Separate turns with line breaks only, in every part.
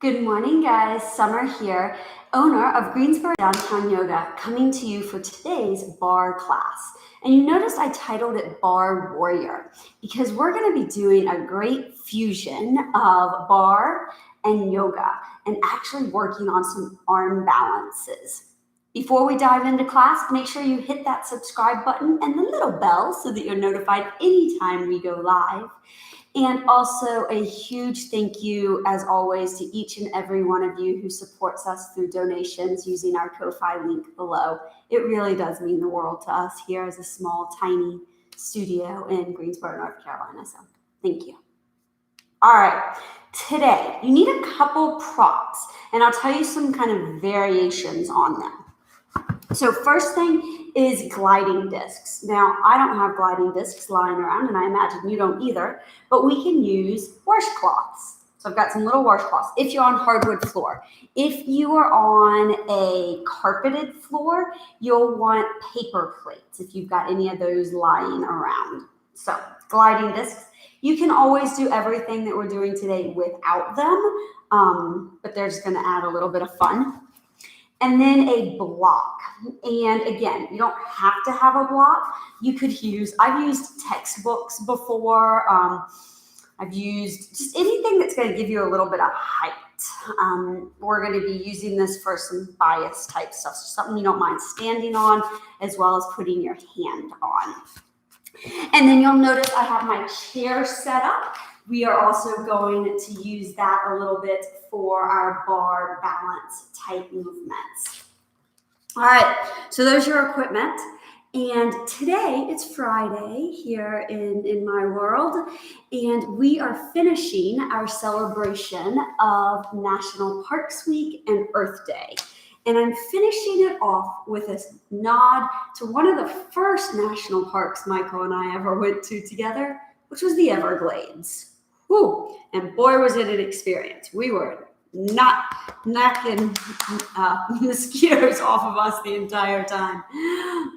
Good morning, guys. Summer here, owner of Greensboro Downtown Yoga, coming to you for today's barre class. And you notice I titled it Barre Warrior because we're going to be doing a great fusion of barre and yoga and actually working on some arm balances. Before we dive into class, make sure you hit that subscribe button and the little bell so that you're notified anytime we go live. And also a huge thank you, as always, to each and every one of you who supports us through donations using our Ko-Fi link below. It really does mean the world to us here as a small, tiny studio in Greensboro, North Carolina. So thank you. All right, today you need a couple props, and I'll tell you some kind of variations on them. So first thing is gliding discs. Now, I don't have gliding discs lying around, and I imagine you don't either, but we can use washcloths. So I've got some little washcloths if you're on hardwood floor. If you are on a carpeted floor, you'll want paper plates if you've got any of those lying around. So gliding discs. You can always do everything that we're doing today without them, but they're just going to add a little bit of fun. And then a block. And again, you don't have to have a block. You could use, I've used textbooks before. I've used just anything that's going to give you a little bit of height. We're going to be using this for some bias type stuff, so something you don't mind standing on, as well as putting your hand on. And then you'll notice I have my chair set up. We are also going to use that a little bit for our barre balance type movements. All right, so there's your equipment. And today it's Friday here in my world, and we are finishing our celebration of National Parks Week and Earth Day. And I'm finishing it off with a nod to one of the first national parks Michael and I ever went to together, which was the Everglades. Woo. And boy, was it an experience. We were not knocking mosquitoes off of us the entire time.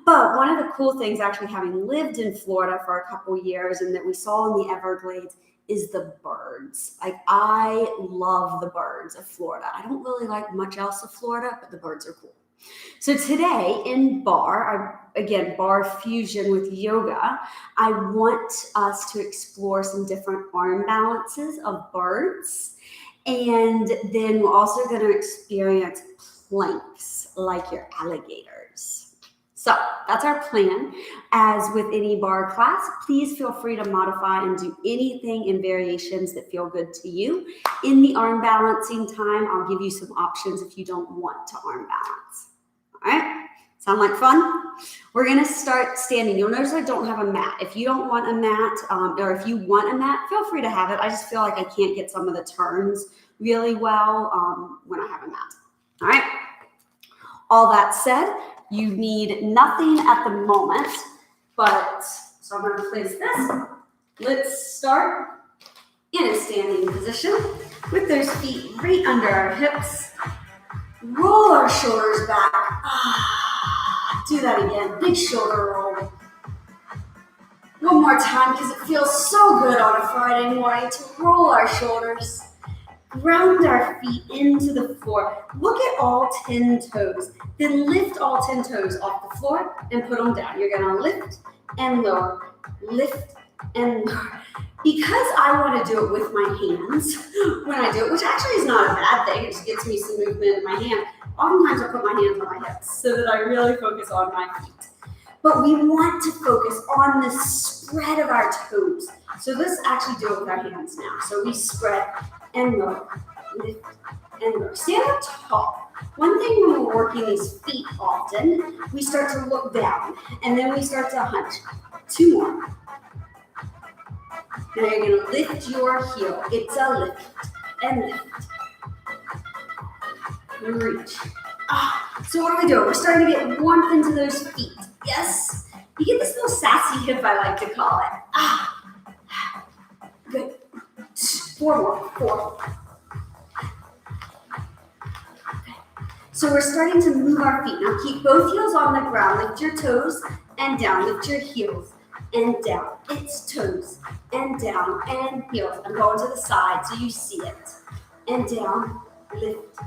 But one of the cool things, actually having lived in Florida for a couple years and that we saw in the Everglades, is the birds. Like, I love the birds of Florida. I don't really like much else of Florida, but the birds are cool. So today in barre, again, barre fusion with yoga, I want us to explore some different arm balances of birds. And then we're also going to experience planks like your alligators. So that's our plan. As with any barre class, please feel free to modify and do anything in variations that feel good to you. In the arm balancing time, I'll give you some options if you don't want to arm balance. All right, sound like fun? We're gonna start standing. You'll notice I don't have a mat. If you don't want a mat, or if you want a mat, feel free to have it. I just feel like I can't get some of the turns really well when I have a mat. All right, all that said, you need nothing at the moment, but, so I'm gonna place this. Let's start in a standing position with those feet right under our hips. Roll our shoulders back. Do that again. Big shoulder roll. One more time, because it feels so good on a Friday morning to roll our shoulders. Ground our feet into the floor. Look at all 10 toes. Then lift all 10 toes off the floor and put them down. You're going to lift and lower. Lift and lower. Because I want to do it with my hands when I do it, which actually is not a bad thing. It just gets me some movement in my hand. Oftentimes I put my hands on my hips so that I really focus on my feet. But we want to focus on the spread of our toes. So let's actually do it with our hands now. So we spread and lower, lift and lower. Stand up tall. One thing when we're working these feet often, we start to look down and then we start to hunch. 2 more. Now you're going to lift your heel. It's a lift and lift. And reach. So what are we doing? We're starting to get warmth into those feet. Yes? You get this little sassy hip, I like to call it. Good. 4 more. 4. Okay. So we're starting to move our feet. Now keep both heels on the ground. Lift your toes and down. Lift your heels and down. It's toes and down and heels. I'm going to the side so you see it. And down lift,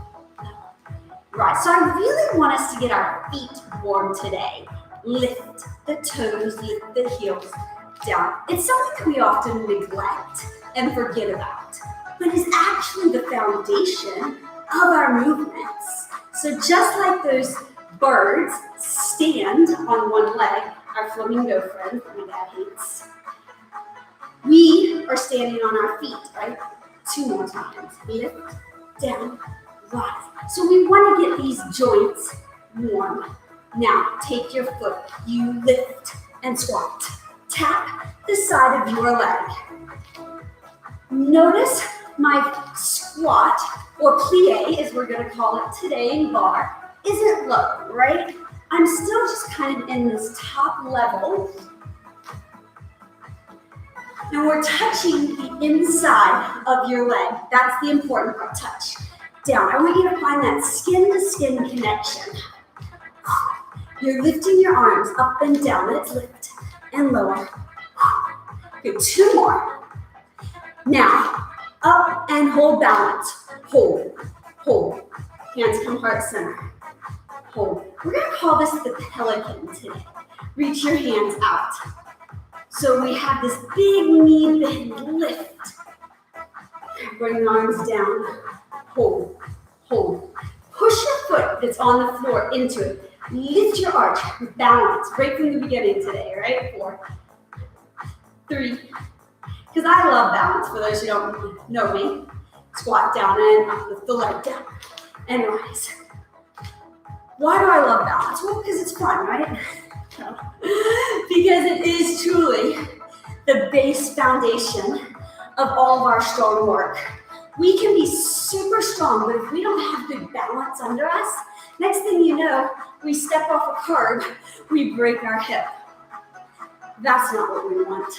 right. So I really want us to get our feet warm today. Lift the toes, lift the heels down. It's something that we often neglect and forget about, but is actually the foundation of our movements. So just like those birds stand on one leg, our flamingo friend that my dad hates, we are standing on our feet, right? 2 more times. Lift, down, rise. So we want to get these joints warm. Now, take your foot, you lift and squat. Tap the side of your leg. Notice my squat, or plie as we're going to call it today in bar, isn't low, right? I'm still just kind of in this top level. And we're touching the inside of your leg. That's the important part, touch. Down. I want you to find that skin-to-skin connection. You're lifting your arms up and down. Let's lift and lower. Good, 2 more. Now, up and hold balance. Hold, hold. Hands come heart center. Hold. We're going to call this the pelican today. Reach your hands out. So we have this big knee bend, lift. Bring the arms down. Hold, hold. Push your foot that's on the floor into it. Lift your arch, balance, right from the beginning today, right? 4, 3, because I love balance, for those who don't know me. Squat down and lift the leg down and rise. Why do I love balance? Well, because it's fun, right? Because it is truly the base foundation of all of our strong work. We can be super strong, but if we don't have good balance under us, next thing you know, we step off a curb, we break our hip. That's not what we want.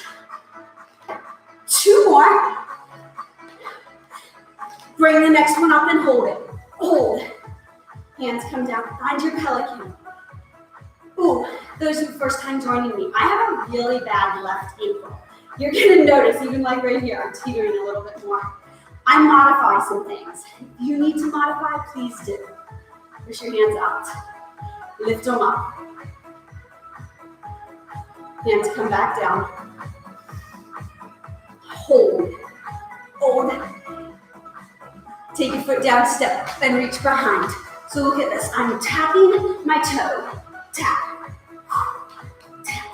2 more. Bring the next one up and hold it. Hold. Hands come down. Find your pelican. Ooh, those are the first time joining me. I have a really bad left ankle. You're going to notice, even like right here, I'm teetering a little bit more. I modify some things. If you need to modify, please do. Push your hands out. Lift them up. Hands come back down. Hold. Hold. Take your foot down, step, and reach behind. So look at this. I'm tapping my toe. Tap. Tap.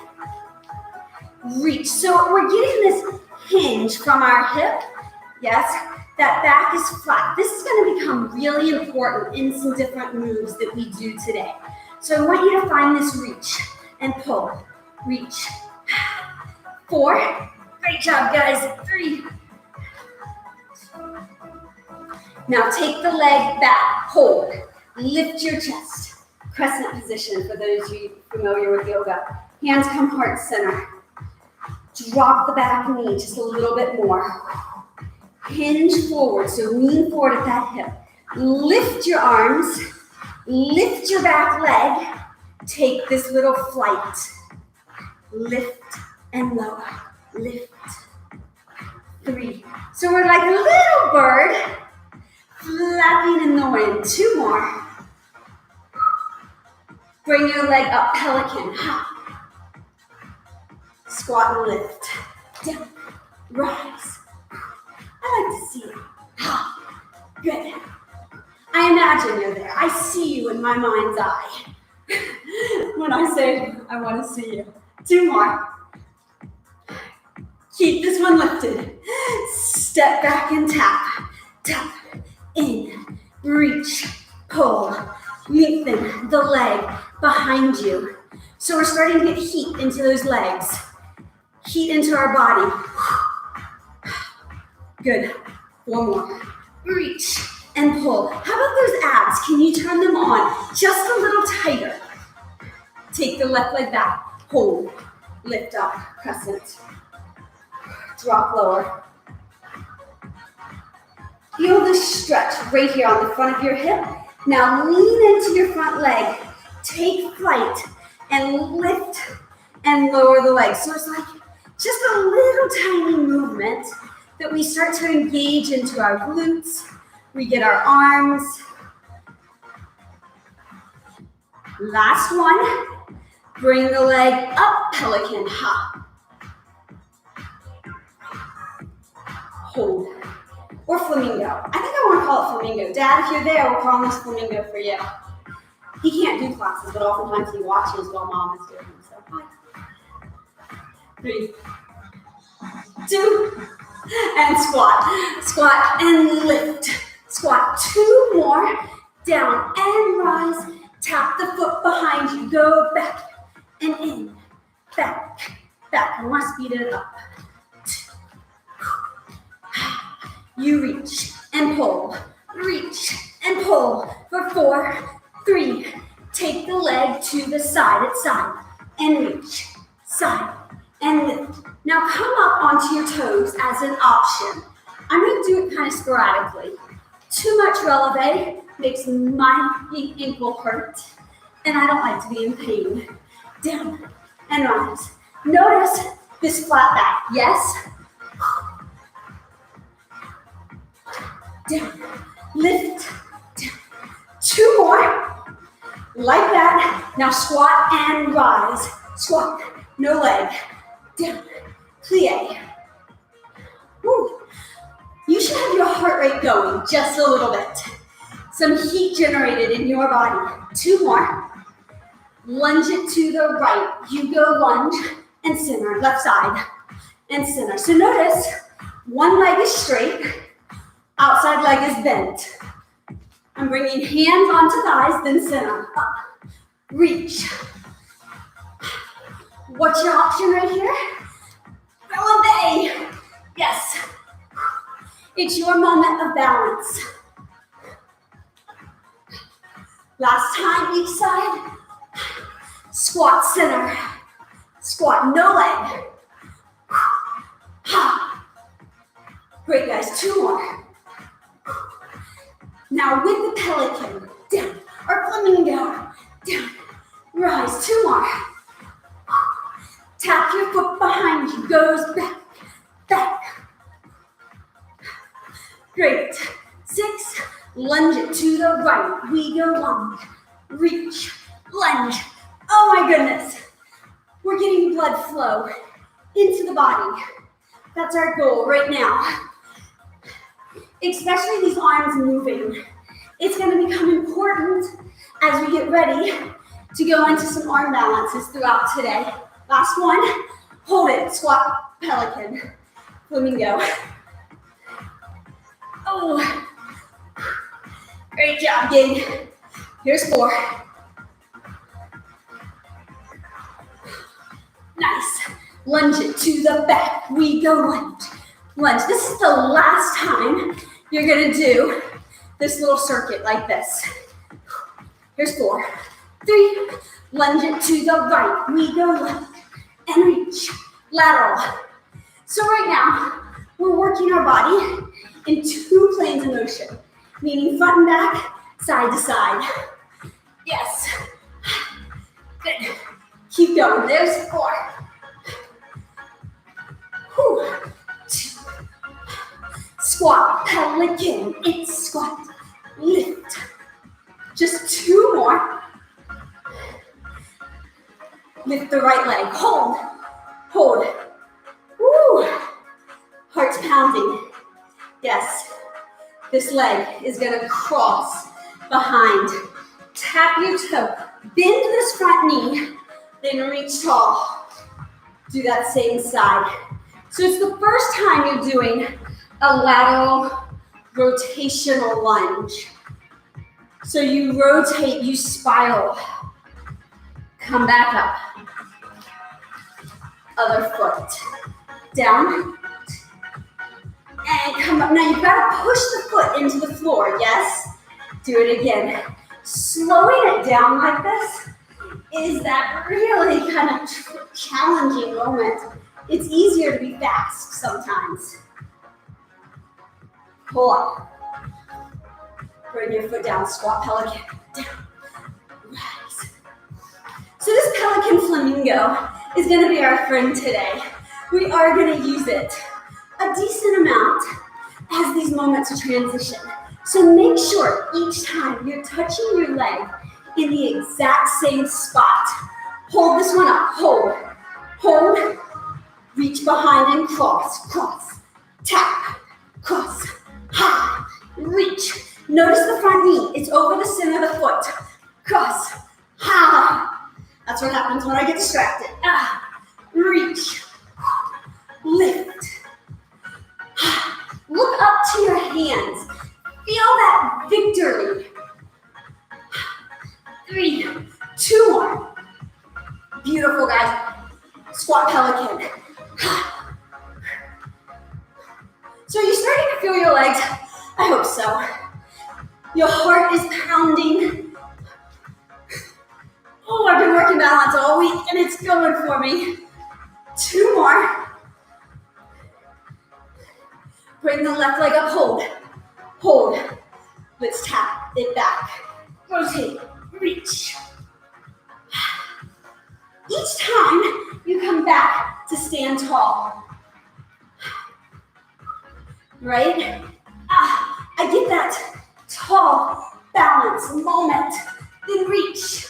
Reach. So we're getting this hinge from our hip. Yes, that back is flat. This is going to become really important in some different moves that we do today. So I want you to find this reach and pull. Reach. 4. Great job, guys. 3. Now take the leg back. Hold. Lift your chest. Crescent position for those of you familiar with yoga. Hands come heart center. Drop the back knee just a little bit more. Hinge forward, so lean forward at that hip. Lift your arms. Lift your back leg. Take this little flight. Lift and lower. Lift. 3. So we're like a little bird flapping in the wind. 2 more. Bring your leg up, pelican. Squat and lift. Down. Rise. I like to see you. Good. I imagine you're there. I see you in my mind's eye. When I say I want to see you. 2 more. Keep this one lifted. Step back and tap. Tap. In. Reach. Pull. Lengthen the leg behind you. So we're starting to get heat into those legs. Heat into our body. Good. 4 more. Reach and pull. How about those abs? Can you turn them on just a little tighter? Take the left leg back. Hold. Lift up. Crescent. Drop lower. Feel the stretch right here on the front of your hip. Now lean into your front leg. Take flight and lift and lower the leg. So it's like just a little tiny movement that we start to engage into our glutes. We get our arms. Last one. Bring the leg up, pelican, hop. Hold. Or flamingo. I think I want to call it flamingo. Dad, if you're there, we're calling this flamingo for you. He can't do classes, but oftentimes he watches while mom is doing them. So, 3, 2, and squat. Squat and lift. Squat. 2 more. Down and rise. Tap the foot behind you. Go back and in. Back. Back. I want to speed it up. You reach and pull. Reach and pull for 4, 3. Take the leg to the side. It's side. And reach. Side. And lift. Now come up onto your toes as an option. I'm going to do it kind of sporadically. Too much releve makes my ankle hurt, and I don't like to be in pain. Down and rise. Notice this flat back. Yes. Down. Lift. Down. 2 more. Like that. Now squat and rise. Squat. No leg. Down. Plie. Woo. You should have your heart rate going just a little bit. Some heat generated in your body. 2 more. Lunge it to the right. You go lunge and center. Left side and center. So notice one leg is straight. Outside leg is bent. I'm bringing hands onto thighs, then center. Up. Reach. What's your option right here? Releve. Yes. It's your moment of balance. Last time, each side. Squat center. Squat, no leg. Great, guys. 2 more. Now with the pelican, down. Or flamingo, down. Rise. 2 more. Tap your foot behind you. Goes back. Back. Great. 6. Lunge it to the right. We go lunge. Reach. Lunge. Oh my goodness. We're getting blood flow into the body. That's our goal right now. Especially these arms moving. It's going to become important as we get ready to go into some arm balances throughout today. Last one. Hold it. Squat, pelican, flamingo. Oh, great job, gang. Here's 4. Nice. Lunge it to the back. We go lunge. Lunge. This is the last time you're going to do this little circuit like this. Here's 4. 3. Lunge it to the right. We go lunge. And reach. Lateral. So right now, we're working our body in 2 planes of motion, meaning front and back, side to side. Yes. Good. Keep going. There's 4. Whew. 2. Squat, pelican. It's squat. Lift. Just 2 more. Lift the right leg. Hold. Hold. Woo. Heart's pounding. Yes. This leg is going to cross behind. Tap your toe. Bend this front knee. Then reach tall. Do that same side. So it's the first time you're doing a lateral rotational lunge. So you rotate, you spiral. Come back up. Other foot. Down. And come up. Now you've got to push the foot into the floor, yes? Do it again. Slowing it down like this is that really kind of challenging moment. It's easier to be fast sometimes. Pull up. Bring your foot down, squat pelican. Down. Rise. So this pelican flamingo is going to be our friend today. We are going to use it a decent amount as these moments of transition. So make sure each time you're touching your leg in the exact same spot. Hold this one up, hold, hold, reach behind and cross, cross, tap, cross, ha, reach. Notice the front knee, it's over the center of the foot. Cross, ha. That's what happens when I get distracted. Reach, lift. Look up to your hands. Feel that victory. 3, 2 more. Beautiful, guys. Squat pelican. So are you starting to feel your legs? I hope so. Your heart is pounding. Oh, I've been working balance all week and it's going for me. 2 more. Bring the left leg up, hold, hold. Let's tap it back. Rotate, reach. Each time you come back to stand tall. Right? I get that tall balance moment. Then reach.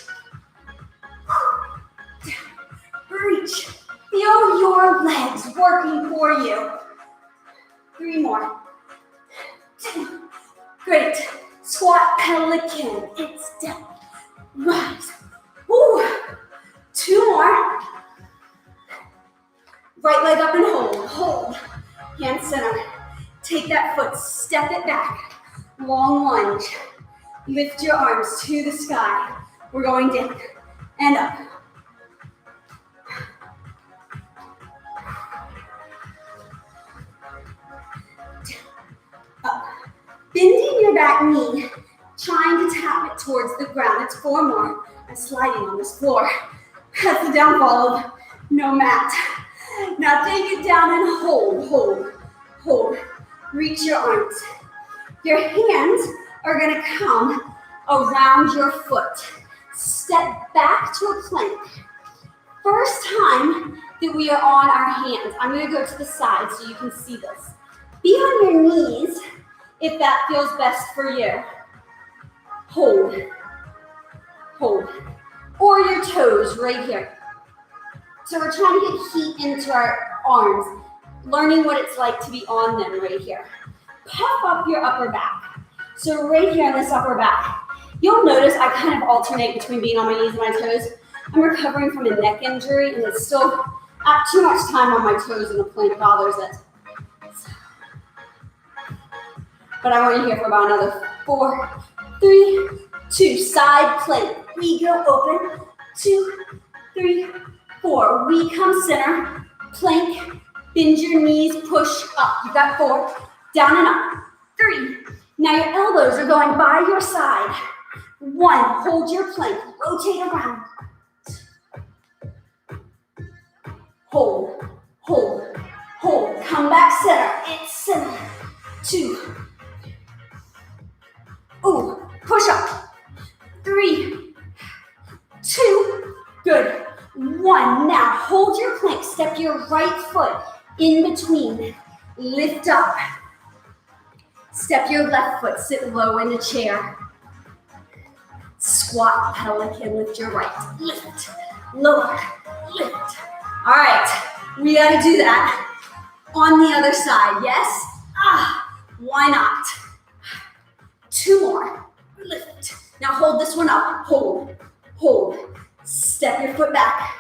Reach. Feel your legs working for you. 3 more. 2. Great. Squat pelican. It's down. Rise. Woo. 2 more. Right leg up and hold. Hold. Hand center. Take that foot. Step it back. Long lunge. Lift your arms to the sky. We're going down and up. Up. Bending your back knee, trying to tap it towards the ground. It's 4 more. I'm sliding on this floor. That's the downfall of no mat. Now take it down and hold, hold, hold. Reach your arms. Your hands are gonna come around your foot. Step back to a plank. First time that we are on our hands, I'm gonna go to the side so you can see this. Be on your knees if that feels best for you. Hold, hold. Or your toes right here. So we're trying to get heat into our arms, learning what it's like to be on them right here. Puff up your upper back. So right here on this upper back, you'll notice I kind of alternate between being on my knees and my toes. I'm recovering from a neck injury and it's still, I have too much time on my toes and the plank bothers it. But I want you here for about another 4, 3, 2, side plank. We go open, 2, 3, 4. We come center, plank, bend your knees, push up. You got 4, down and up, 3. Now your elbows are going by your side. 1, hold your plank, rotate around. Hold, hold, hold. Come back center, it's center. 2. Ooh, push up. 3, 2, good. 1, now hold your plank, step your right foot in between, lift up. Step your left foot, sit low in the chair. Squat pelican, lift your right, lift, lower, lift. All right, we gotta do that on the other side, yes? Why not? 2 more, lift. Now hold this one up, hold, hold. Step your foot back,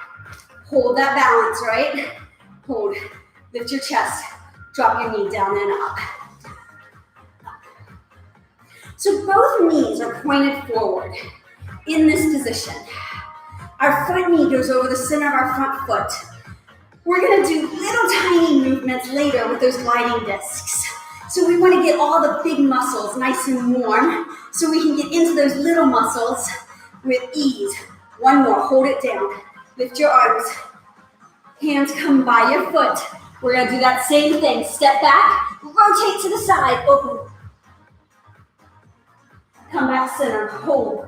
hold that balance, right? Hold, lift your chest, drop your knee down and up. So both knees are pointed forward in this position. Our front knee goes over the center of our front foot. We're gonna do little tiny movements later with those gliding discs. So we wanna get all the big muscles nice and warm so we can get into those little muscles with ease. 1 more, hold it down. Lift your arms. Hands come by your foot. We're gonna do that same thing. Step back, rotate to the side, open. Come back center, hold.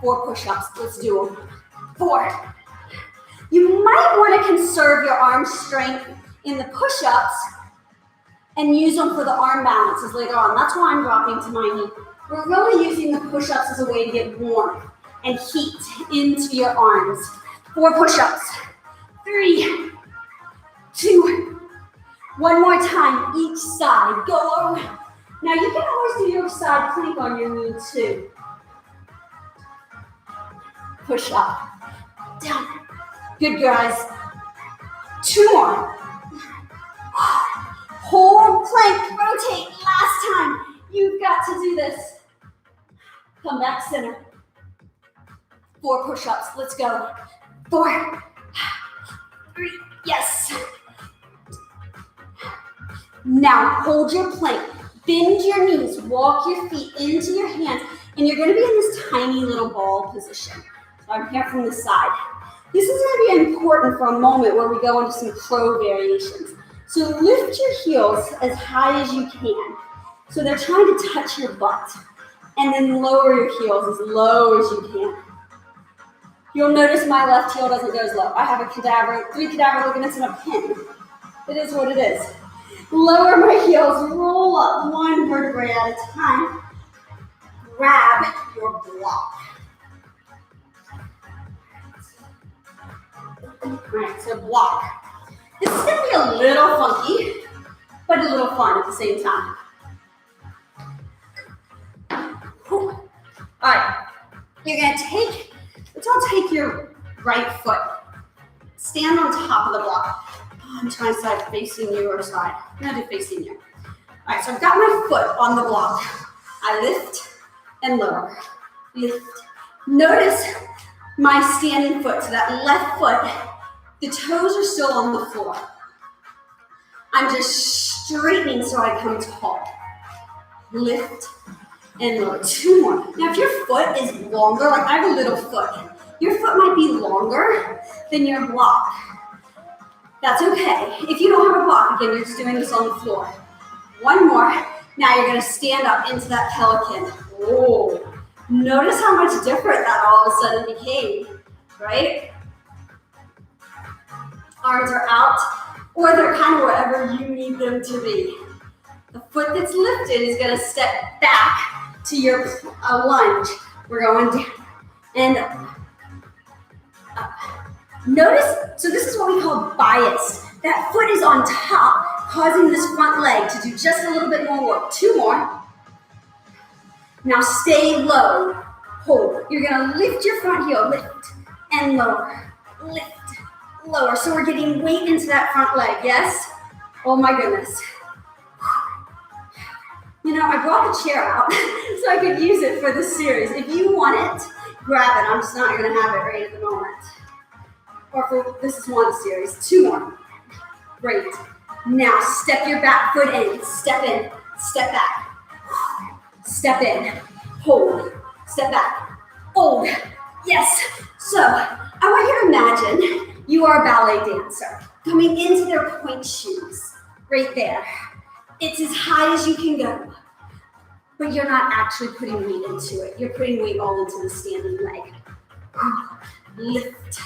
4 push-ups, let's do them. 4. You might want to conserve your arm strength in the push-ups and use them for the arm balances later on. That's why I'm dropping to my knee. We're really using the push-ups as a way to get warm and heat into your arms. 4 push-ups. 3, 2, one more time, each side. Go over. Now you can always do your side plank on your knee too. Push up, down. Good, guys. 2 more. Hold plank, rotate. Last time. You've got to do this. Come back center. 4 push-ups. Let's go. 4, 3. Yes. Now hold your plank. Bend your knees. Walk your feet into your hands. And you're going to be in this tiny little ball position. So I'm here from the side. This is going to be important for a moment where we go into some crow variations. So lift your heels as high as you can. So they're trying to touch your butt. And then lower your heels as low as you can. You'll notice my left heel doesn't go as low. I have 3 cadaver ligaments and a pin. It is what it is. Lower my heels, roll up 1 vertebrae at a time. Grab your block. All right, so block. This is going to be a little funky, but a little fun at the same time. All right, you're going to let's all take your right foot. Stand on top of the block. I'm trying to decide facing you or side. I'm going to do facing you. All right, so I've got my foot on the block. I lift and lower. Lift. Notice my standing foot, so that left foot, the toes are still on the floor. I'm just straightening so I come tall. Lift and lower. 2 more. Now, if your foot is longer, like I have a little foot, your foot might be longer than your block. That's okay. If you don't have a block, again, you're just doing this on the floor. 1 more. Now you're going to stand up into that pelican. Oh, notice how much different that all of a sudden became, right? Arms are out, or they're kind of wherever you need them to be. The foot that's lifted is going to step back to your lunge. We're going down and up. Notice, so this is what we call bias. That foot is on top, causing this front leg to do just a little bit more work. 2 more. Now stay low. Hold. You're going to lift your front heel. Lift and lower. Lift, lower. So we're getting weight into that front leg, yes? Oh my goodness. You know, I brought the chair out so I could use it for this series. If you want it, grab it. I'm just not going to have it right at the moment. Or for this is 1 series. 2 more. Great. Now step your back foot in. Step in. Step back. Step in. Hold. Step back. Hold. Yes. So I want you to imagine you are a ballet dancer coming into their point shoes. Right there. It's as high as you can go. But you're not actually putting weight into it. You're putting weight all into the standing leg. Lift.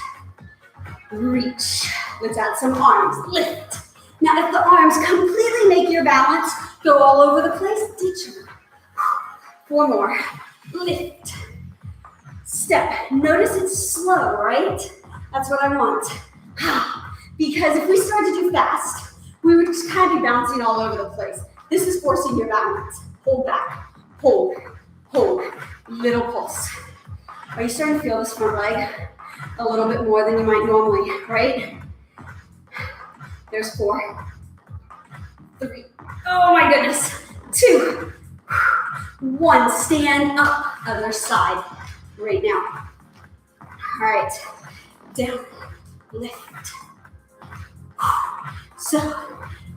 Reach. Let's add some arms. Lift. Now, if the arms completely make your balance go all over the place, ditch them. 4 more. Lift. Step. Notice it's slow, right? That's what I want. Because if we start to do fast, we would just kind of be bouncing all over the place. This is forcing your balance. Hold back. Hold. Hold. Little pulse. Are you starting to feel this front leg a little bit more than you might normally, right? There's 4. 3. Oh my goodness. 2. 1. Stand up. Other side. Right now. All right. Down. Lift. So,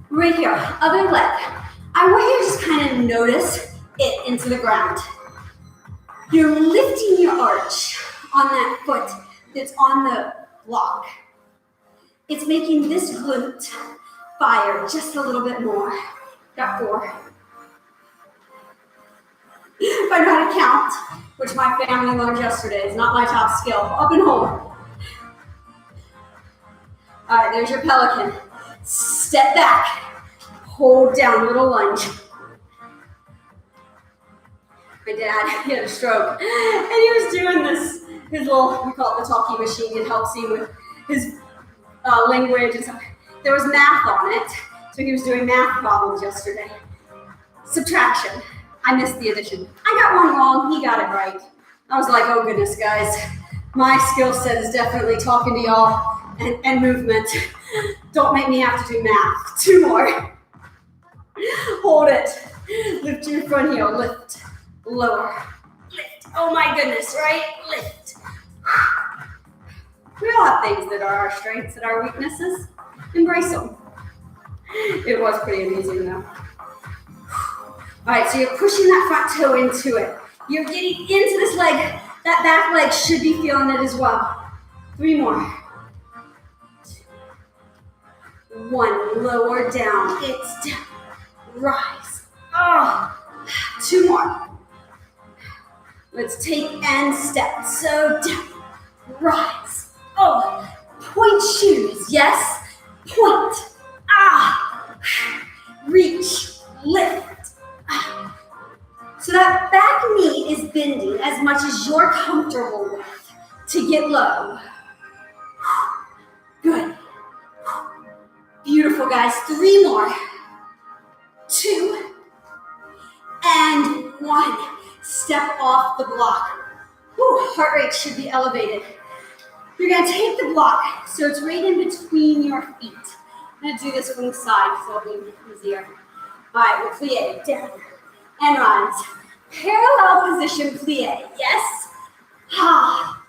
right here, other leg. I want you to just kind of notice it into the ground. You're lifting your arch on that foot that's on the block. It's making this glute fire just a little bit more. Got 4. If I know how to count, which my family learned yesterday, is not my top skill. Up and hold. All right, there's your pelican. Step back. Hold down, little lunge. My dad, he had a stroke, and he was doing this, his little, we call it the talkie machine. It helps him with his language and stuff. There was math on it, so he was doing math problems yesterday. Subtraction. I missed the addition. I got one wrong, he got it right. I was like, oh goodness, guys. My skill set is definitely talking to y'all and movement. Don't make me have to do math. 2 more. Hold it. Lift your front heel. Lift. Lower. Lift. Oh my goodness, right? Lift. We all have things that are our strengths and our weaknesses. Embrace them. It was pretty amazing though. All right, so you're pushing that front toe into it. You're getting into this leg. That back leg should be feeling it as well. 3 more. 1, lower down. It's down. Rise. Oh. 2 more. Let's take and step. So down. Rise. Oh. Point shoes. Yes. Point. Ah. Reach. Lift. Ah. So that back knee is bending as much as you're comfortable with to get low. Good. Beautiful, guys. 3 more. 2 and 1. Step off the block. Whew, heart rate should be elevated. You're going to take the block so it's right in between your feet. I'm going to do this from the side so it'll be easier. All right, we'll plie down and rise. Parallel position plie. Yes. Ah.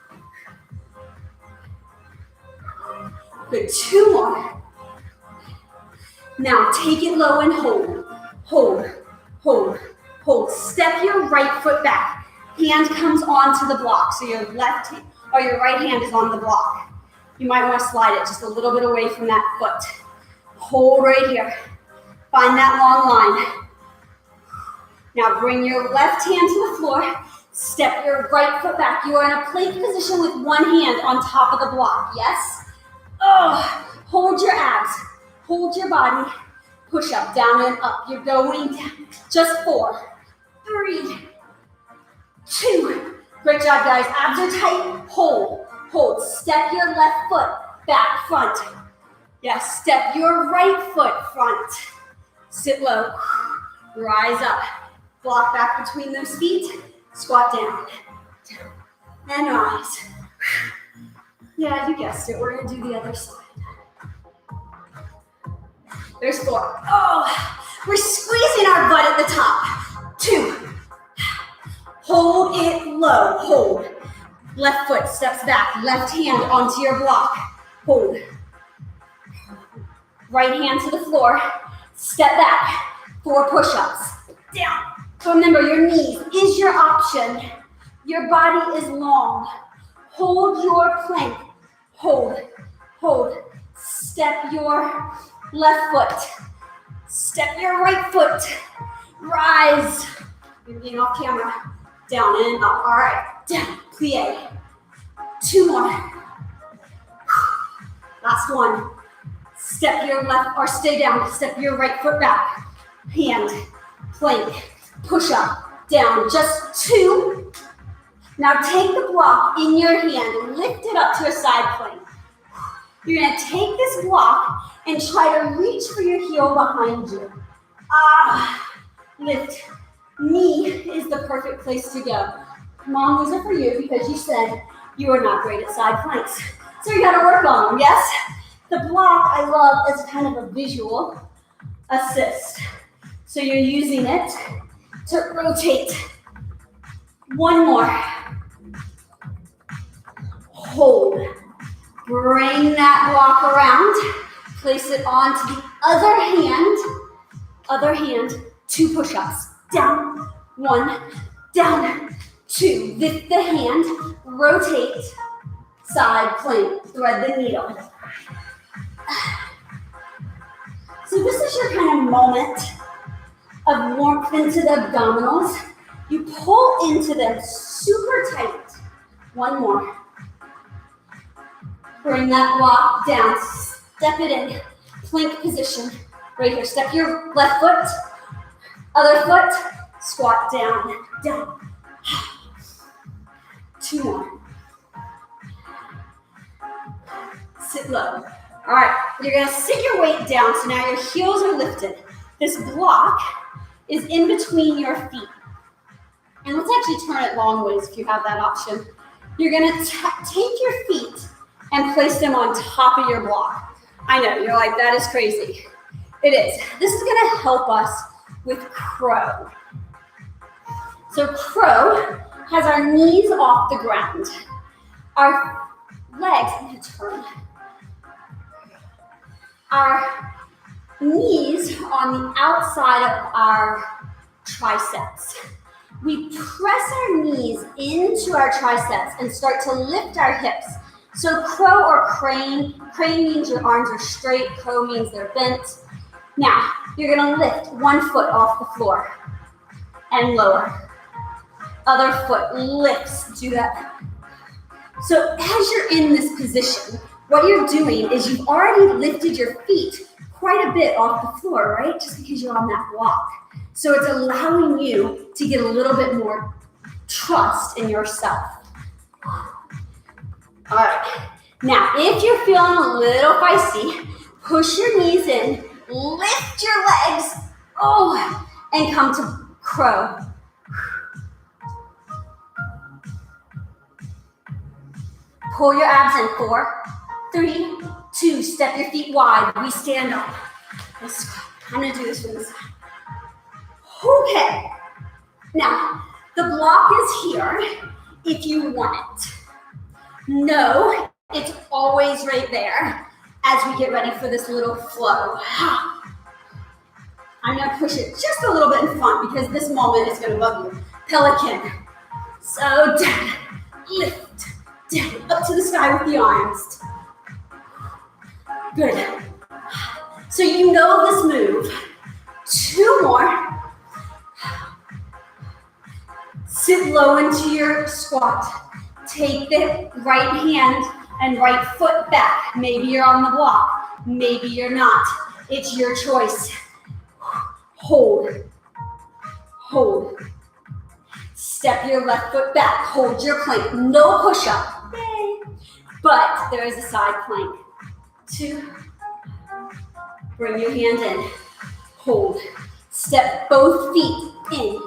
Good. 2 more. Now take it low and hold. Hold. Hold. Hold. Step your right foot back. Hand comes onto the block. So your left hand or your right hand is on the block. You might want to slide it just a little bit away from that foot. Hold right here. Find that long line. Now bring your left hand to the floor. Step your right foot back. You are in a plank position with one hand on top of the block. Yes? Oh, hold your abs. Hold your body. Push up, down and up. You're going down. Just 4, 3, 2. Great job, guys. Abs are tight. Hold. Hold. Step your left foot back, front. Yes, step your right foot front. Sit low. Rise up. Block back between those feet. Squat down. And rise. Yeah, you guessed it. We're going to do the other side. There's 4. Oh, we're squeezing our butt at the top. 2. Hold it low. Hold. Left foot steps back. Left hand onto your block. Hold. Right hand to the floor. Step back. 4 push-ups. Down. So remember, your knees is your option. Your body is long. Hold your plank. Hold. Hold. Step your left foot. Step your right foot. Rise. You're being off camera. Down and up. All right. Down. Plie. 2 more. Last one. Step your left, or stay down. Step your right foot back. Hand. Plank. Push up. Down. Just 2. Now take the block in your hand and lift it up to a side plank. You're going to take this block and try to reach for your heel behind you. Lift. Knee is the perfect place to go. Come on, these are for you because you said you are not great at side planks. So you got to work on them, yes? The block I love as kind of a visual assist. So you're using it to rotate. 1 more. Hold. Bring that block around. Place it onto the other hand. Other hand. 2 push-ups. Down. 1. Down. 2. Lift the hand. Rotate. Side plank. Thread the needle. So this is your kind of moment of warmth into the abdominals. You pull into them super tight. 1 more. Bring that block down. Step it in. Plank position. Right here, step your left foot, other foot, squat down, down. 2 more. Sit low. All right, you're gonna sit your weight down, so now your heels are lifted. This block is in between your feet. And let's actually turn it long ways if you have that option. You're gonna take your feet and place them on top of your block. I know, you're like, that is crazy. It is. This is gonna help us with crow. So crow has our knees off the ground. Our legs, I'm gonna turn. Our knees on the outside of our triceps. We press our knees into our triceps and start to lift our hips. So crow or crane means your arms are straight, crow means they're bent. Now, you're gonna lift one foot off the floor and lower. Other foot lifts, do that. So as you're in this position, what you're doing is you've already lifted your feet quite a bit off the floor, right? Just because you're on that block. So it's allowing you to get a little bit more trust in yourself. All right, now if you're feeling a little feisty, push your knees in, lift your legs, and come to crow. Pull your abs in, 4, 3, 2, step your feet wide, we stand up. Let's go. I'm gonna do this from the side. Okay, now the block is here if you want it. No, it's always right there as we get ready for this little flow. I'm gonna push it just a little bit in front because this moment is gonna bug you. Pelican. So down, lift, down, up to the sky with the arms. Good. So you know this move. 2 more. Sit low into your squat. Take the right hand and right foot back. Maybe you're on the block. Maybe you're not. It's your choice. Hold. Hold. Step your left foot back. Hold your plank. No push-up. Yay. But there is a side plank. 2. Bring your hand in. Hold. Step both feet in.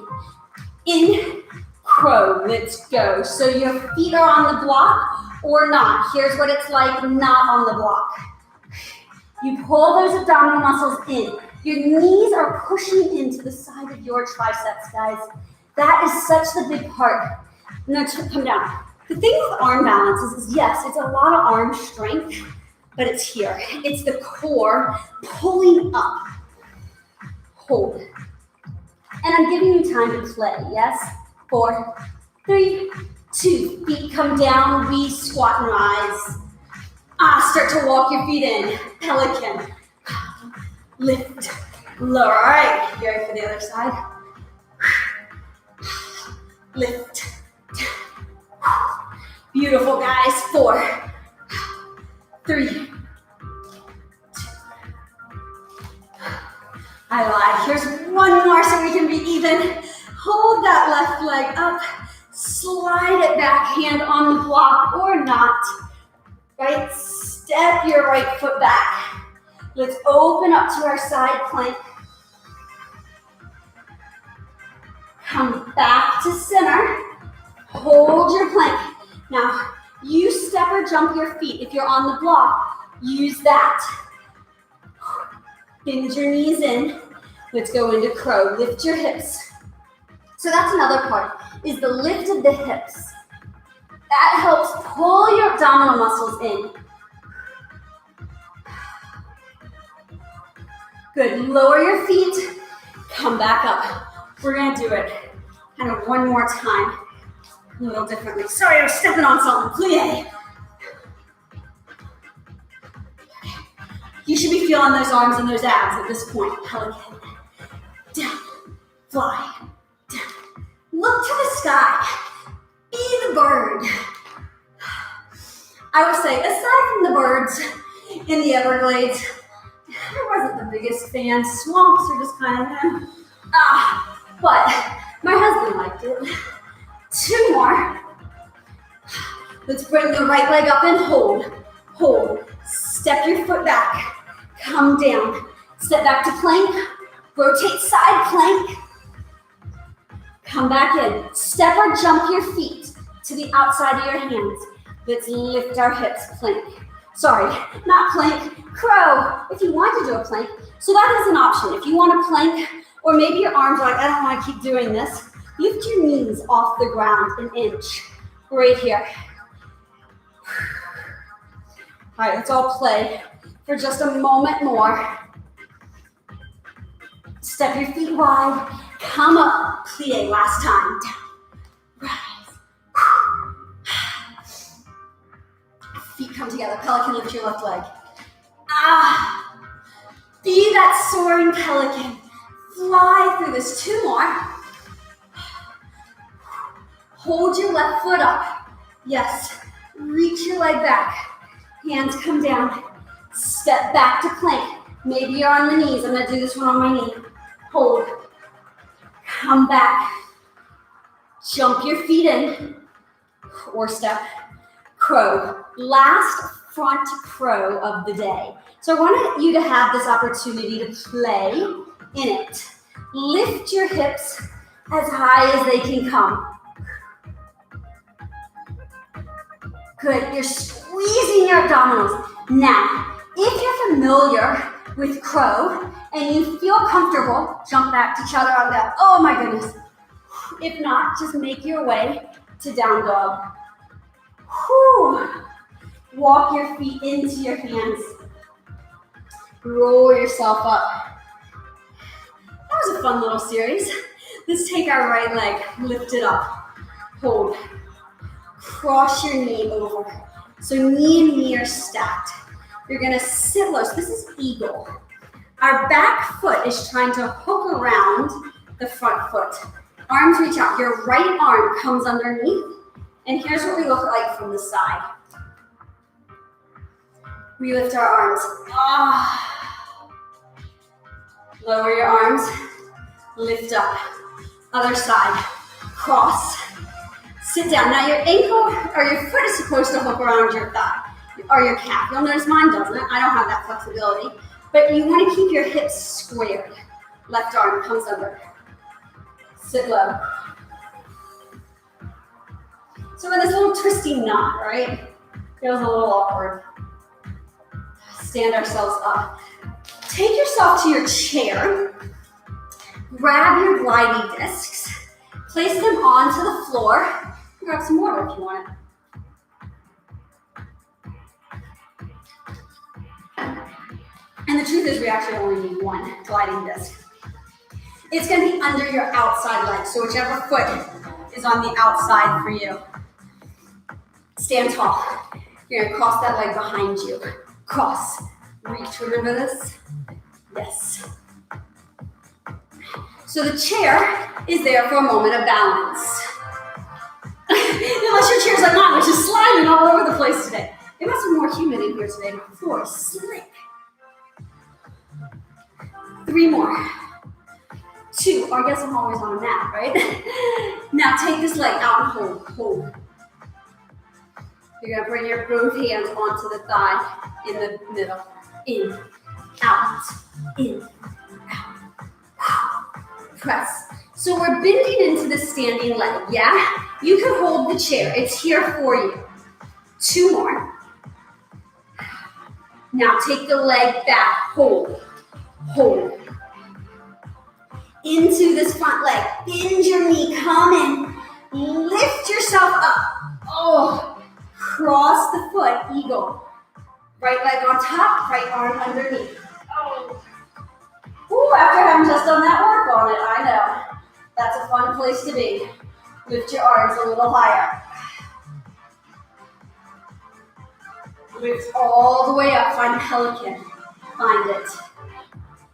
In. Crow. Let's go. So your feet are on the block or not. Here's what it's like not on the block. You pull those abdominal muscles in. Your knees are pushing into the side of your triceps, guys. That is such the big part. No, come down. The thing with arm balance is yes, it's a lot of arm strength, but it's here. It's the core pulling up. Hold. And I'm giving you time to play, yes? 4, 3, 2. Feet come down, we squat and rise. Start to walk your feet in. Pelican. Lift. Lower. All right, you ready for the other side? Lift. Beautiful, guys. 4, 3, 2. I lied. Here's one more so we can be even. Hold that left leg up. Slide it back, hand on the block or not. Right? Step your right foot back. Let's open up to our side plank. Come back to center. Hold your plank. Now, you step or jump your feet. If you're on the block, use that. Bend your knees in. Let's go into crow. Lift your hips. So that's another part, is the lift of the hips. That helps pull your abdominal muscles in. Good, lower your feet, come back up. We're gonna do it kind of one more time, a little differently. Sorry, I was stepping on something, plie. You should be feeling those arms and those abs at this point. Pelican, down, fly, down. Look to the sky, be the bird. I would say, aside from the birds in the Everglades, I wasn't the biggest fan. Swamps are just kind of, but my husband liked it. 2 more. Let's bring the right leg up and hold. Hold. Step your foot back. Come down. Step back to plank. Rotate side plank. Come back in. Step or jump your feet to the outside of your hands. Let's lift our hips. Plank. Sorry, not plank. Crow. If you want to do a plank. So that is an option. If you want to plank, or maybe your arms are like, I don't want to keep doing this. Lift your knees off the ground an inch. Right here. All right, let's all play for just a moment more. Step your feet wide. Come up. Plie last time. Down. Rise. Feet come together. Pelican, lift your left leg. Be that soaring pelican. Fly through this. 2 more. Hold your left foot up. Yes. Reach your leg back. Hands come down. Step back to plank. Maybe you're on the knees. I'm going to do this one on my knee. Hold. Come back. Jump your feet in. Or step. Crow. Last front crow of the day. So I want you to have this opportunity to play in it. Lift your hips as high as they can come. Good, you're squeezing your abdominals. Now, if you're familiar with crow and you feel comfortable, jump back to chaturanga. Oh my goodness. If not, just make your way to down dog. Whew. Walk your feet into your hands. Roll yourself up. That was a fun little series. Let's take our right leg, lift it up, hold. Cross your knee over. So knee and knee are stacked. You're gonna sit low. So this is eagle. Our back foot is trying to hook around the front foot. Arms reach out. Your right arm comes underneath. And here's what we look like from the side. We lift our arms. Lower your arms. Lift up. Other side. Cross. Sit down. Now your ankle or your foot is supposed to hook around your thigh or your calf. You'll notice mine doesn't. I don't have that flexibility. But you want to keep your hips squared. Left arm comes under. Sit low. So in this little twisty knot, right? Feels a little awkward. Stand ourselves up. Take yourself to your chair. Grab your gliding discs. Place them onto the floor. Grab some water if you want it. And the truth is we actually only need one gliding disc. It's going to be under your outside leg, so whichever foot is on the outside for you. Stand tall. You're going to cross that leg behind you. Cross. Reach. Remember this? Yes. So the chair is there for a moment of balance. Unless your chair's like mine, which is sliding all over the place today. It must be more humid in here today. The floor is slick. 3 more. 2. Or I guess I'm always on a mat, right? Now take this leg out and hold. Hold. You're going to bring your both hands onto the thigh in the middle. In, out, in, out. Press. So we're bending into the standing leg, yeah? You can hold the chair. It's here for you. 2 more. Now take the leg back. Hold. Hold. Into this front leg. Bend your knee. Come in. Lift yourself up. Oh. Cross the foot. Eagle. Right leg on top. Right arm underneath. Oh. Ooh, after having just done that work on it, I know. That's a fun place to be. Lift your arms a little higher. Lift all the way up. Find pelican. Find it.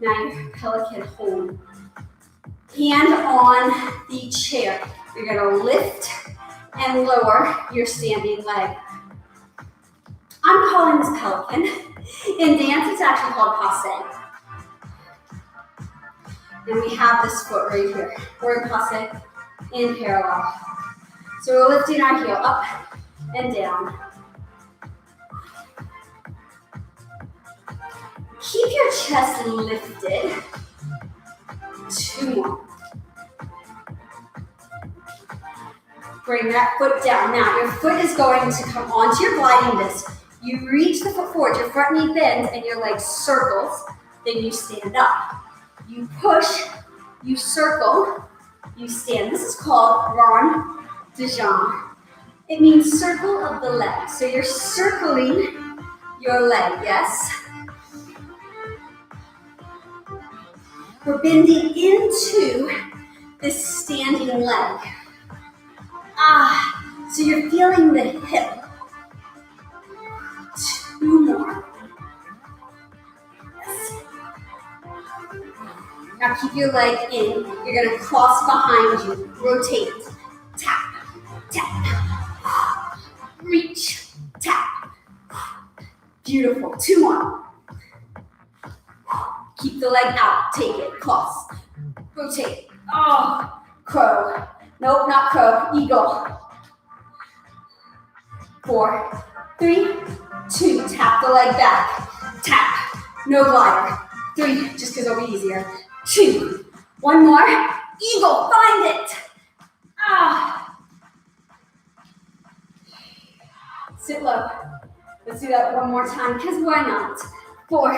Now your pelican hold. Hand on the chair. You're going to lift and lower your standing leg. I'm calling this pelican. In dance, it's actually called passe. And we have this foot right here. We're in passe in parallel. So we're lifting our heel up and down. Keep your chest lifted. 2 more. Bring that foot down. Now your foot is going to come onto your gliding disc. You reach the foot forward, your front knee bends and your leg circles, then you stand up. You push, you circle, you stand. This is called rond de jambe. It means circle of the leg. So you're circling your leg, yes? We're bending into this standing leg. So you're feeling the hip. 2 more. Yes. Now keep your leg in. You're gonna cross behind you. Rotate. Tap. Tap. Reach. Tap. Beautiful. 2 more. Keep the leg out. Take it. Cross. Rotate. Oh, crow. Nope, not crow. Eagle. 4, 3, 2. Tap the leg back. Tap. No glider. 3, just because it'll be easier. 2. 1 more. Eagle. Find it. Sit low. Let's do that one more time, because why not? 4.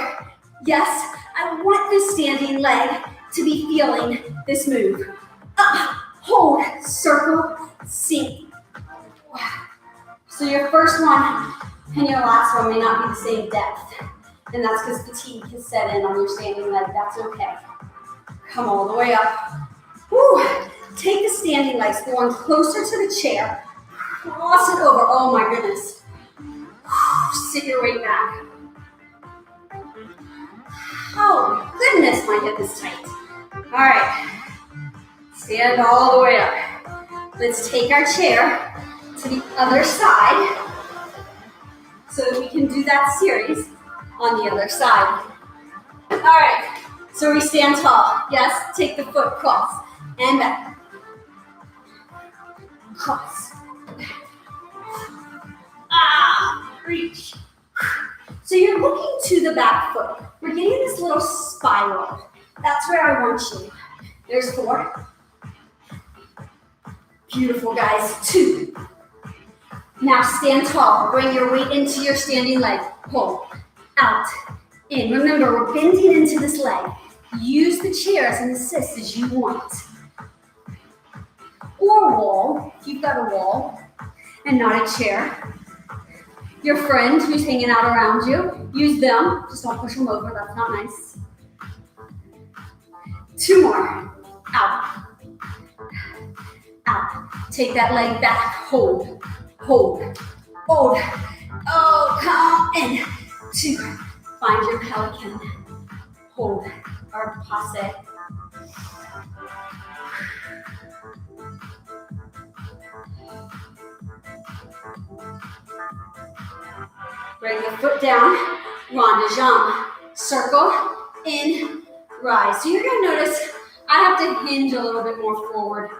Yes, I want this standing leg to be feeling this move. Up, hold, circle, sink. So your first one and your last one may not be the same depth. And that's because fatigue has set in on your standing leg. That's okay. Come all the way up. Woo. Take the standing legs, going closer to the chair. Cross it over. Oh my goodness. Sit your weight back. Oh goodness, my hip is tight. All right. Stand all the way up. Let's take our chair to the other side so that we can do that series on the other side. All right, so we stand tall. Yes, take the foot cross and back. Cross. Reach. So you're looking to the back foot. We're getting this little spiral. That's where I want you. There's 4. Beautiful, guys. 2. Now stand tall. Bring your weight into your standing leg. Pull. Out. In. Remember, we're bending into this leg. Use the chair as an assist as you want. Or wall, if you've got a wall and not a chair. Your friend who's hanging out around you, use them. Just don't push them over, that's not nice. 2 more. Out. Out. Take that leg back. Hold. Hold. Hold. Oh, come in. 2. Find your pelican. Hold. Or passe. Bring the foot down. Rond de jambe. Circle. In. Rise. So you're going to notice I have to hinge a little bit more forward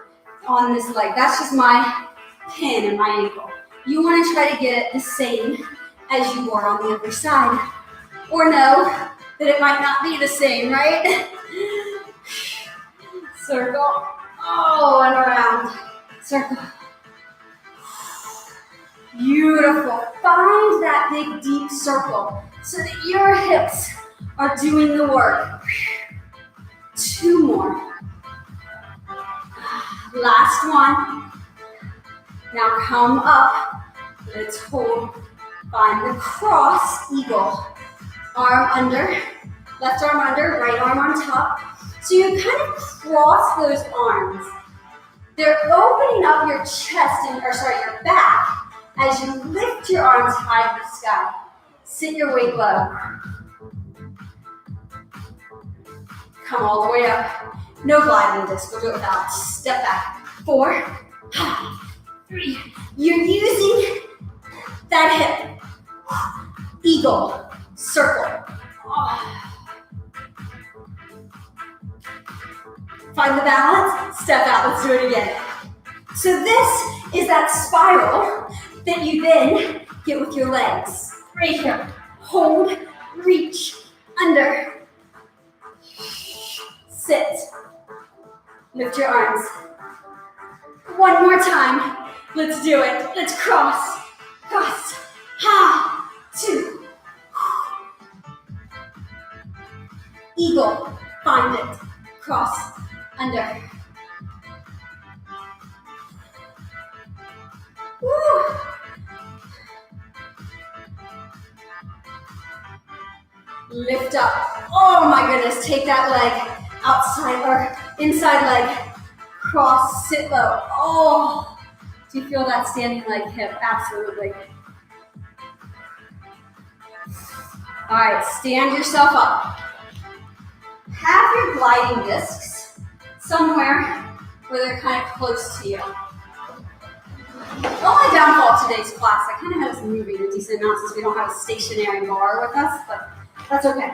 on this leg. That's just my pin and my ankle. You want to try to get it the same as you were on the other side. Or know that it might not be the same, right? Circle. Oh, and around. Circle. Beautiful. Find that big, deep circle so that your hips are doing the work. 2 more. Last one. Now come up. Let's hold. Find the cross eagle. Arm under. Left arm under. Right arm on top. So you kind of cross those arms. They're opening up your chest, your back as you lift your arms high to the sky. Sit your weight low. Come all the way up. No gliding disc. We'll do it without. Step back. 4, 3. You're using that hip. Eagle. Circle. Find the balance, step out. Let's do it again. So this is that spiral that you then get with your legs. Right here. Hold, reach, under. Sit. Lift your arms. One more time. Let's do it. Let's cross. Cross. Ha. 2. Eagle. Find it. Cross. Under. Woo. Lift up. Oh my goodness. Take that leg outside or inside leg. Cross. Sit low. Oh. Do you feel that standing leg hip? Absolutely. All right. Stand yourself up. Have your gliding discs somewhere where they're kind of close to you. The only downfall of today's class, I kind of have us moving a decent amount since we don't have a stationary bar with us, but that's okay.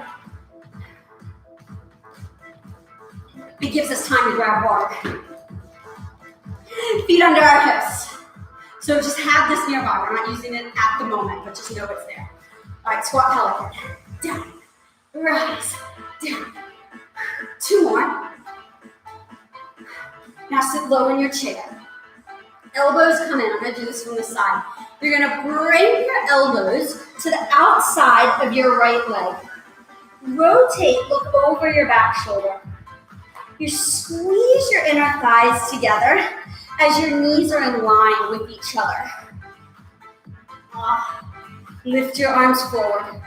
It gives us time to grab water. Feet under our hips. So just have this nearby. We're not using it at the moment, but just know it's there. All right, squat pelican. Down, rise, down. 2 more. Now sit low in your chair. Elbows come in. I'm going to do this from the side. You're going to bring your elbows to the outside of your right leg. Rotate, look over your back shoulder. You squeeze your inner thighs together as your knees are in line with each other. Lift your arms forward.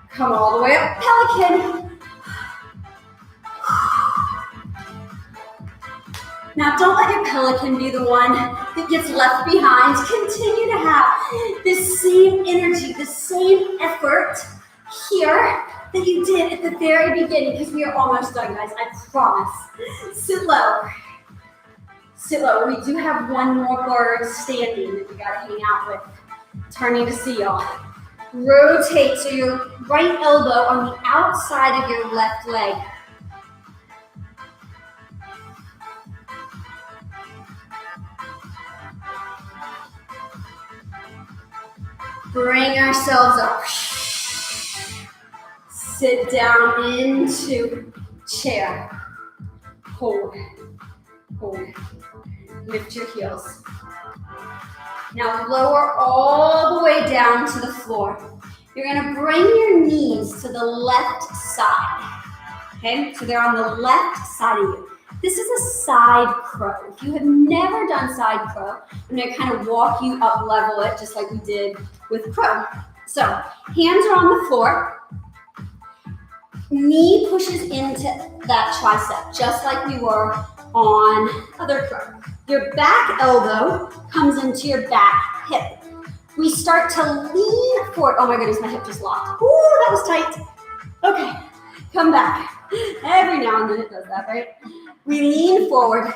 Come all the way up, pelican. Now don't let your pelican be the one that gets left behind. Continue to have this same energy, the same effort here that you did at the very beginning, because we are almost done, guys, I promise. Sit low. Sit low. We do have one more bird standing that we gotta hang out with. Turning to see y'all. Rotate so your right elbow on the outside of your left leg. Bring ourselves up. Sit down into chair. Hold. Hold. Lift your heels. Now lower all the way down to the floor. You're going to bring your knees to the left side. Okay, so they're on the left side of you. This is a side crow. If you have never done side crow, I'm going to kind of walk you up, level it, just like we did with crow. So hands are on the floor. Knee pushes into that tricep, just like we were on other crow. Your back elbow comes into your back hip. We start to lean forward. Oh my goodness, my hip just locked. Ooh, that was tight. Okay, come back. Every now and then it does that, right? We lean forward.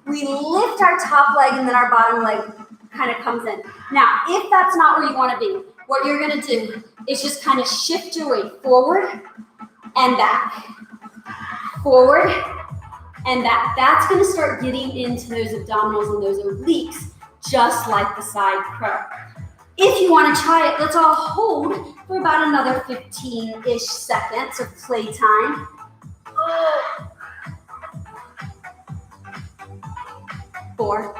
We lift our top leg and then our bottom leg kind of comes in. Now, if that's not where you want to be, what you're going to do is just kind of shift your weight forward and back. Forward and back. That's going to start getting into those abdominals and those obliques, just like the side crow. If you want to try it, let's all hold for about another 15-ish seconds of playtime. 4,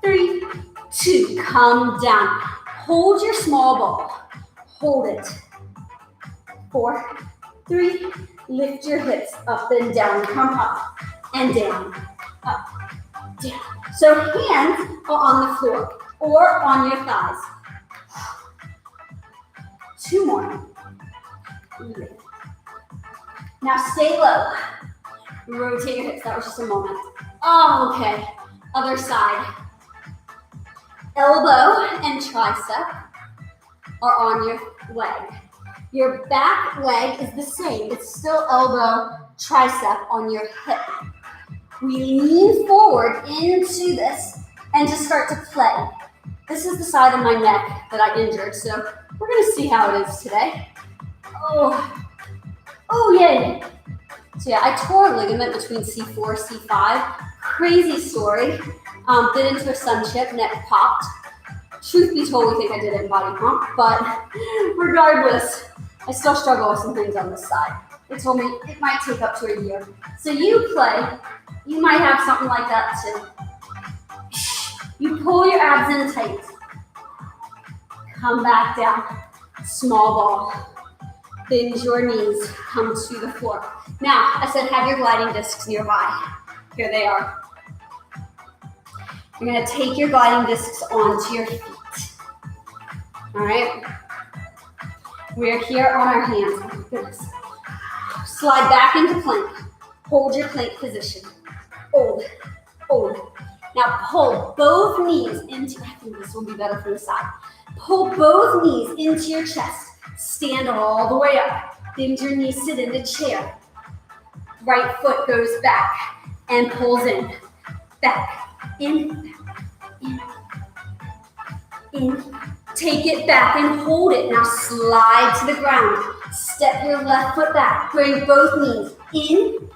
3, 2, come down. Hold your small ball. Hold it. 4, 3, lift your hips up and down. Come up and down, up, down. So hands are on the floor or on your thighs. 2 more. Now stay low. Rotate your hips. That was just a moment. Oh, okay. Other side. Elbow and tricep are on your leg. Your back leg is the same. It's still elbow, tricep on your hip. We lean forward into this and just start to play. This is the side of my neck that I injured, so we're going to see how it is today. Oh, yay. So yeah, I tore a ligament between C4, C5. Crazy story. Bit into a sun chip, neck popped. Truth be told, we think I did it in body comp, but regardless, I still struggle with some things on this side. They told me it might take up to a year. So you play, you might have something like that too. You pull your abs in tight. Come back down. Small ball. Bend your knees. Come to the floor. Now, I said have your gliding discs nearby. Here they are. You're going to take your gliding discs onto your feet. All right? We're here on our hands. Oh, goodness. Slide back into plank. Hold your plank position. Hold. Hold. Now pull both knees into, I think this will be better from the side. Pull both knees into your chest. Stand all the way up. Bend your knees, sit into chair. Right foot goes back and pulls in. Back, in, in. Take it back and hold it. Now slide to the ground. Step your left foot back. Bring both knees in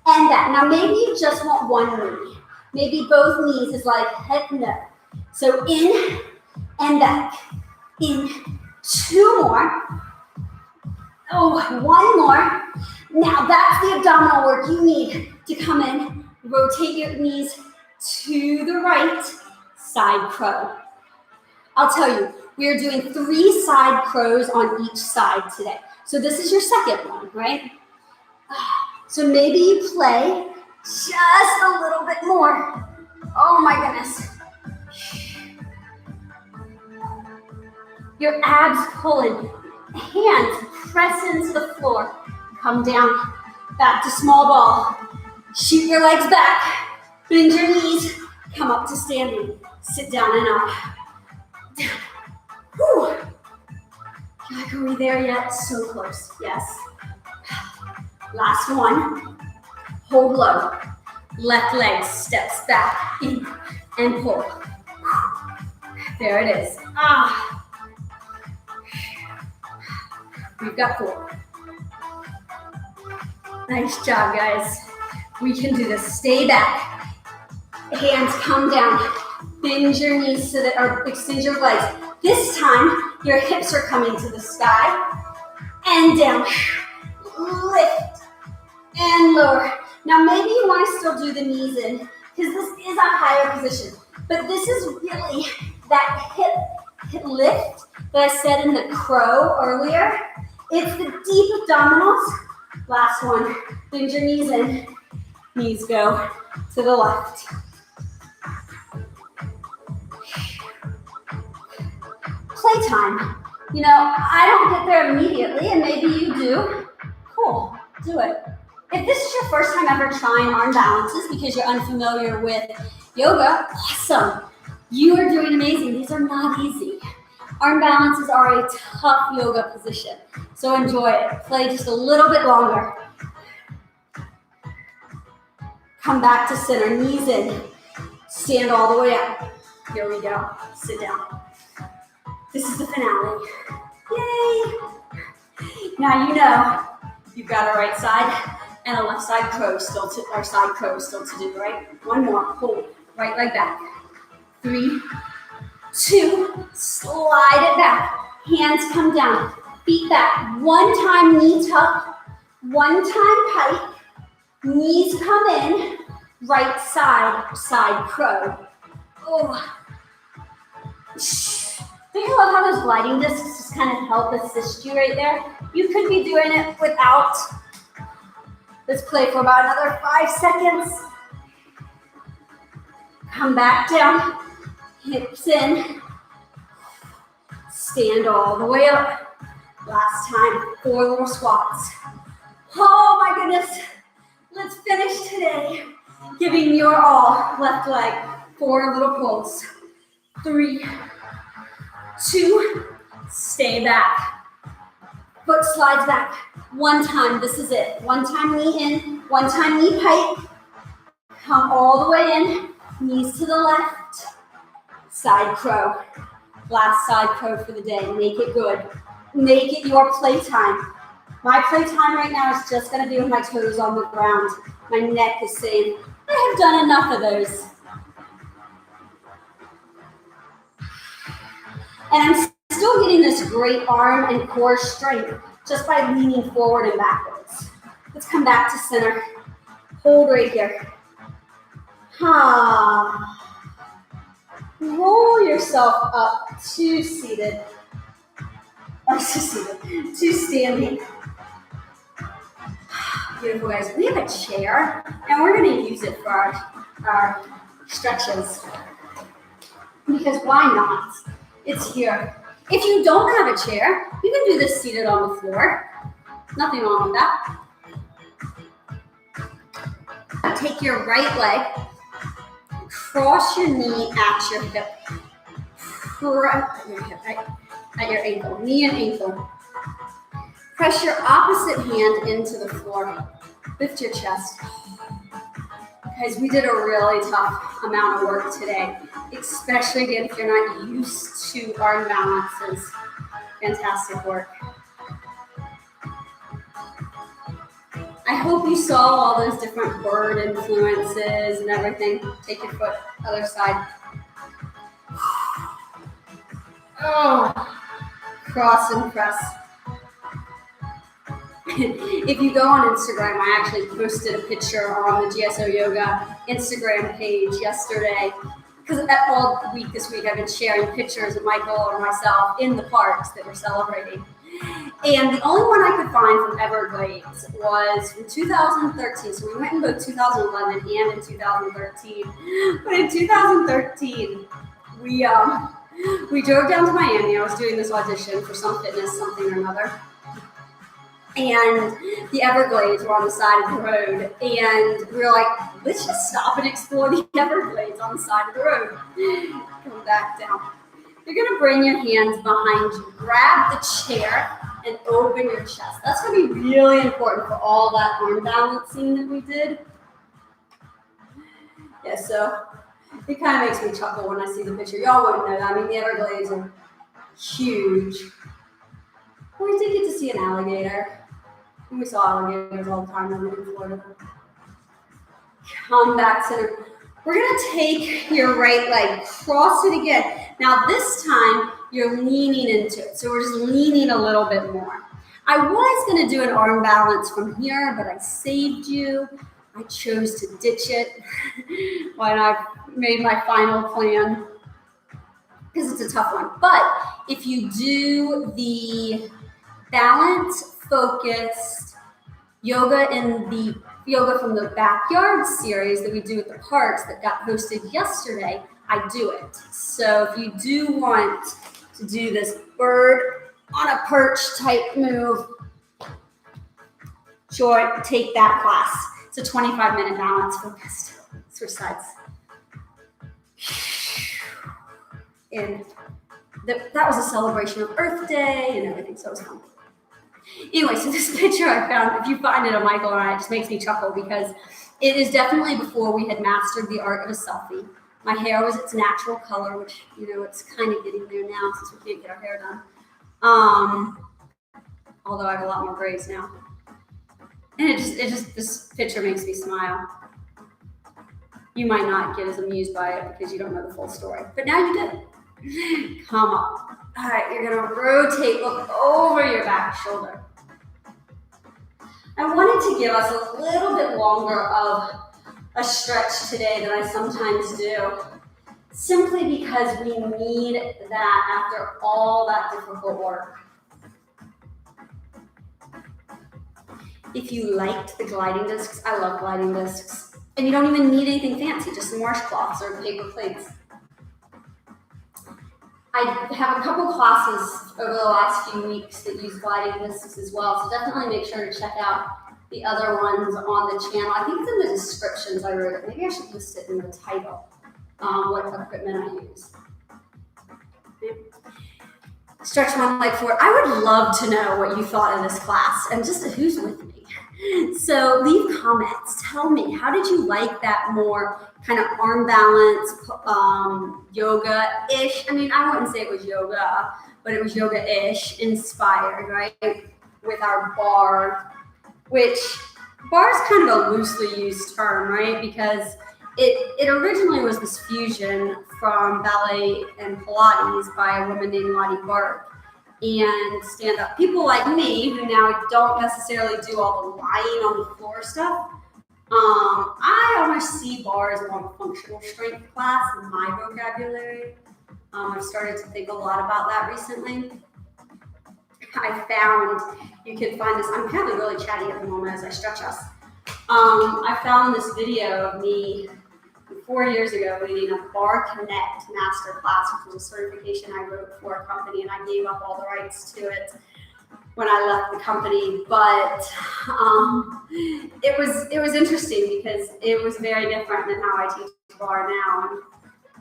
and back. Now maybe you just want one knee. Maybe both knees is like head, neck. So in and back. In. Two more. Oh, one more. Now that's the abdominal work you need to come in. Rotate your knees to the right. Side crow. I'll tell you, we are doing 3 side crows on each side today. So this is your second one, right? So maybe you play just a little bit more. Oh my goodness. Your abs pulling. Hands press into the floor. Come down. Back to small ball. Shoot your legs back. Bend your knees. Come up to standing. Sit down and up. Down. Whew. Like, are we there yet? So close. Yes. Last one. Hold low. Left leg steps back in and pull. There it is. We've got 4. Nice job, guys. We can do this. Stay back. Hands come down. Bend your knees so that, or extend your legs. This time, your hips are coming to the sky and down. Lift and lower. Now maybe you want to still do the knees in because this is a higher position. But this is really that hip lift that I said in the crow earlier. It's the deep abdominals. Last one. Bend your knees in. Knees go to the left. Playtime. You know, I don't get there immediately, and maybe you do. Cool. Do it. If this is your first time ever trying arm balances because you're unfamiliar with yoga, awesome. You are doing amazing. These are not easy. Arm balances are a tough yoga position, so enjoy it. Play just a little bit longer. Come back to center, knees in. Stand all the way up. Here we go. Sit down. This is the finale. Yay! Now you know you've got a right side and a left side crow still to, or side crow still to do, right? One more. Hold. Right leg back. 3, 2, slide it back. Hands come down. Feet back. One time knee tuck. One time pike. Knees come in. Right side, side crow. Oh. Don't you love how those gliding discs just kind of help assist you right there? You could be doing it without. Let's play for about another 5 seconds. Come back down. Hips in. Stand all the way up. Last time, 4 little squats. Oh my goodness. Let's finish today. Giving your all. Left leg. 4 little pulls. 3, 2, stay back. Foot slides back. One time, this is it. One time knee in, one time knee pike. Come all the way in. Knees to the left. Side crow. Last side crow for the day. Make it good. Make it your playtime. My playtime right now is just gonna be with my toes on the ground. My neck is saying, I have done enough of those. And I'm still getting this great arm and core strength just by leaning forward and backwards. Let's come back to center. Hold right here. Roll yourself up to seated. Or to seated, to standing. Beautiful, guys. We have a chair, and we're going to use it for our stretches. Because why not? It's here. If you don't have a chair, you can do this seated on the floor. Nothing wrong with that. Take your right leg, cross your knee at your hip. At your ankle, knee and ankle. Press your opposite hand into the floor. Lift your chest. Guys, we did a really tough amount of work today, especially again if you're not used to arm balances. Fantastic work. I hope you saw all those different bird influences and everything. Take your foot, other side. Oh, cross and press. If you go on Instagram, I actually posted a picture on the GSO Yoga Instagram page yesterday. Because all week this week I've been sharing pictures of Michael or myself in the parks that we're celebrating. And the only one I could find from Everglades was from 2013. So we went in both 2011 and in 2013. But in 2013, we drove down to Miami. I was doing this audition for some fitness, something or another. And the Everglades were on the side of the road. And we were like, let's just stop and explore the Everglades on the side of the road. Come back down. You're going to bring your hands behind you. Grab the chair and open your chest. That's going to be really important for all that arm balancing that we did. Yeah, so it kind of makes me chuckle when I see the picture. Y'all wouldn't know that. I mean, the Everglades are huge. We did get to see an alligator. And we saw alligators all the time when we were in Florida. Come back center. We're going to take your right leg, cross it again. Now this time, you're leaning into it. So we're just leaning a little bit more. I was going to do an arm balance from here, but I saved you. I chose to ditch it when I made my final plan because it's a tough one. But if you do the balance focused yoga in the Yoga from the Backyard series that we do at the parks that got hosted yesterday, I do it. So if you do want to do this bird on a perch type move, sure, take that class. It's a 25-minute balance focused. Switch sides. And that was a celebration of Earth Day and everything, so it was fun. Anyway, so this picture I found, if you find it on Michael and I, it just makes me chuckle because it is definitely before we had mastered the art of a selfie. My hair was its natural color, which, it's kind of getting there now since we can't get our hair done. Although I have a lot more braids now. And it just, this picture makes me smile. You might not get as amused by it because you don't know the full story, but now you did. Come on. All right, you're gonna rotate, look over your back shoulder. I wanted to give us a little bit longer of a stretch today than I sometimes do, simply because we need that after all that difficult work. If you liked the gliding discs, I love gliding discs, and you don't even need anything fancy, just some washcloths or paper plates. I have a couple classes over the last few weeks that use gliding discs as well, so definitely make sure to check out the other ones on the channel. I think it's in the descriptions I wrote it. Maybe I should list it in the title, what equipment I use. Okay. Stretch one leg forward. I would love to know what you thought of this class and just who's with me. So leave comments. Tell me, how did you like that more kind of arm balance, yoga-ish? I mean, I wouldn't say it was yoga, but it was yoga-ish inspired, right? with our bar, which bar is kind of a loosely used term, right? Because it originally was this fusion from ballet and Pilates by a woman named Lottie Burke. And stand-up people like me who now don't necessarily do all the lying on the floor stuff. I almost see bar as more of a functional strength class in my vocabulary. I've started to think a lot about that recently. I found, you can find this, I'm kind of really chatty at the moment as I stretch us. I found this video of me 4 years ago leading a Bar Connect master class, which was a certification I wrote for a company, and I gave up all the rights to it when I left the company. But it was interesting because it was very different than how I teach bar now, and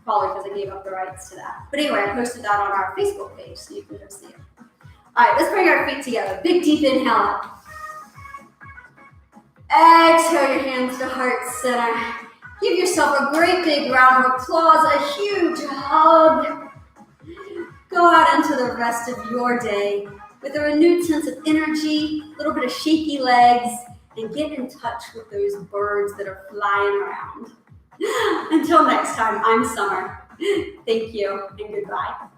probably because I gave up the rights to that. But anyway, I posted that on our Facebook page, so you can go see it. All right, let's bring our feet together. Big, deep inhale up. Exhale your hands to heart center. Give yourself a great big round of applause, a huge hug. Go out into the rest of your day with a renewed sense of energy, a little bit of shaky legs, and get in touch with those birds that are flying around. Until next time, I'm Summer. Thank you and goodbye.